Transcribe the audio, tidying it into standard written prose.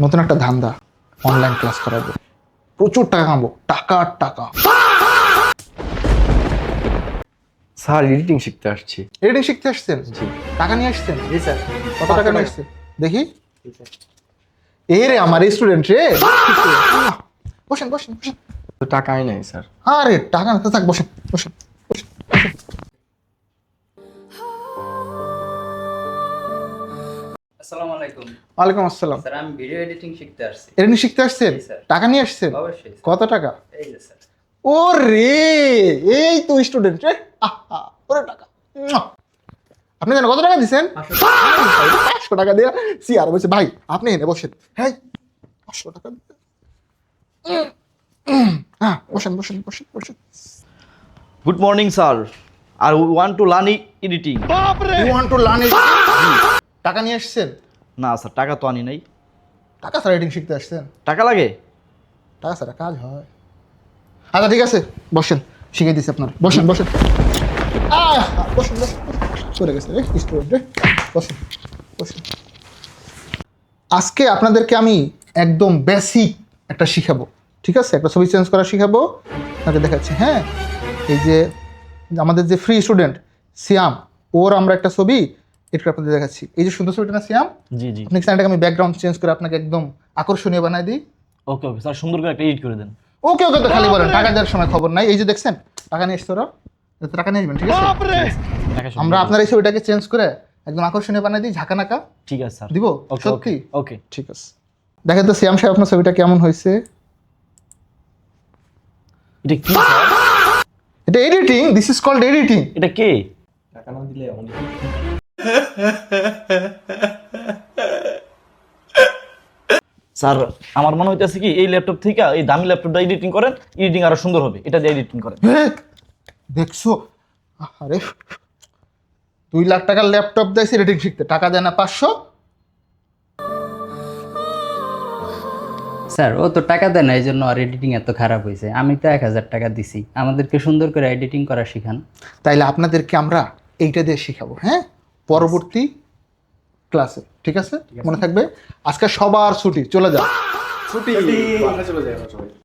নতুন একটা ধান্দা, অনলাইন ক্লাস করাবো, প্রচুর টাকা কামাবো, টাকা আর টাকা। স্যার এডিটিং শিখতে আসছি। এডিটিং শিখতে আসছেন? জি। টাকা নিয়ে আসছেন? জি স্যার। কত টাকা নিয়ে আসছেন দেখি? এ রে আমার স্টুডেন্ট রে। বসেন বসেন বসেন। তো টাকাই নাই স্যার। আরে টাকা না থাক, বসেন বসেন বসেন। আসসালামু আলাইকুম। ওয়ালাইকুম আসসালাম। স্যার আমি ভিডিও এডিটিং শিখতে আসছি। এডিটিং শিখতে আসছেন? জি, স্যার। টাকা নিয়ে আসছেন? অবশ্যই স্যার। কত টাকা? এই যে স্যার। ও রে, এই তো স্টুডেন্ট রে। আহা, ওরে টাকা। আপনি জানেন কত টাকা দিচ্ছেন? 500 টাকা দিয়ে সিআর বলছে ভাই আপনি এনে বসেন। হ্যাঁ 500 টাকা দিতে। হ্যাঁ বসেন বসেন বসেন বসেন। Good morning sir. আর we want to learn editing. You want to learn it? টাকা নিয়ে আসছেন? না স্যার, টাকা তো আনি নাই। টাকা ছাড়া এডিটিং শিখতে আসছেন? টাকা লাগে? টাকা ছাড়া কাজ হয়? আচ্ছা ঠিক আছে, বসেন, শিখিয়ে দিচ্ছি আপনার। বসেন বসেন। বসেন বসেন। চলে গেছে রে স্টুডেন্ট রে। বসেন বসেন। আজকে আপনাদেরকে আমি একদম বেসিক একটা শিখাবো, ঠিক আছে? একটা ছবি চেঞ্জ করা শিখাবো, আপনাকে দেখাচ্ছি। হ্যাঁ, এই যে আমাদের যে ফ্রি স্টুডেন্ট সিয়াম, ওর আমরা একটা ছবি এটা আপনাদের দেখাচ্ছি। এই যে সুন্দর ছবিটা না সিয়াম, জি জি। আপনি চাইলে আমি ব্যাকগ্রাউন্ড চেঞ্জ করে আপনাকে একদম আকর্ষণীয় বানাই দিই। ওকে ওকে স্যার, সুন্দর করে একটা এডিট করে দেন। ওকে ওকে তো খালি বলেন, টাকা দেওয়ার সময় খবর নাই। এই যে দেখছেন টাকা নিয়ে এসছে ওরা, এতে টাকা নিয়ে আসবেন, ঠিক আছে? টাকা সুন্দর আমরা করে। আপনার এই ছবিটাকে চেঞ্জ করে একদম আকর্ষণীয় বানাই দিই, ঝাঁকা নাকা ঠিক আছে স্যার। দিব। ওকে সত্যি? ওকে। ঠিক আছে, দেখেন তো সিয়াম সাহেব আপনার ছবিটা কেমন হয়েছে। এটা কি স্যার? এটা editing, this is called editing. এটা কে? টাকা না দিলে অনেক। স্যার আমার মনে হইতেছে কি এই ল্যাপটপ থেকে এই দামি ল্যাপটপটা এডিটিং করেন, এডিটিং আরো সুন্দর হবে। এটা দিয়ে এডিটিং করেন। দেখছো, আরে 2 লাখ টাকার ল্যাপটপ দিয়েছে এডিটিং শিখতে, টাকা দেয় না 500। স্যার ও তো টাকা দেয় না, এই জন্য আর এডিটিং এত খারাপ হয়েছে। আমি তো 1000 টাকা দিছি, আমাদেরকে সুন্দর করে এডিটিং করা শিখান। তাইলে আপনাদেরকে আমরা এইটা দিয়ে শিখাবো, হ্যাঁ, পরবর্তী ক্লাসে, ঠিক আছে? মনে থাকবে। আজকে সবার ছুটি, চলে যাও। ছুটি বাসা চলে যায় সবাই।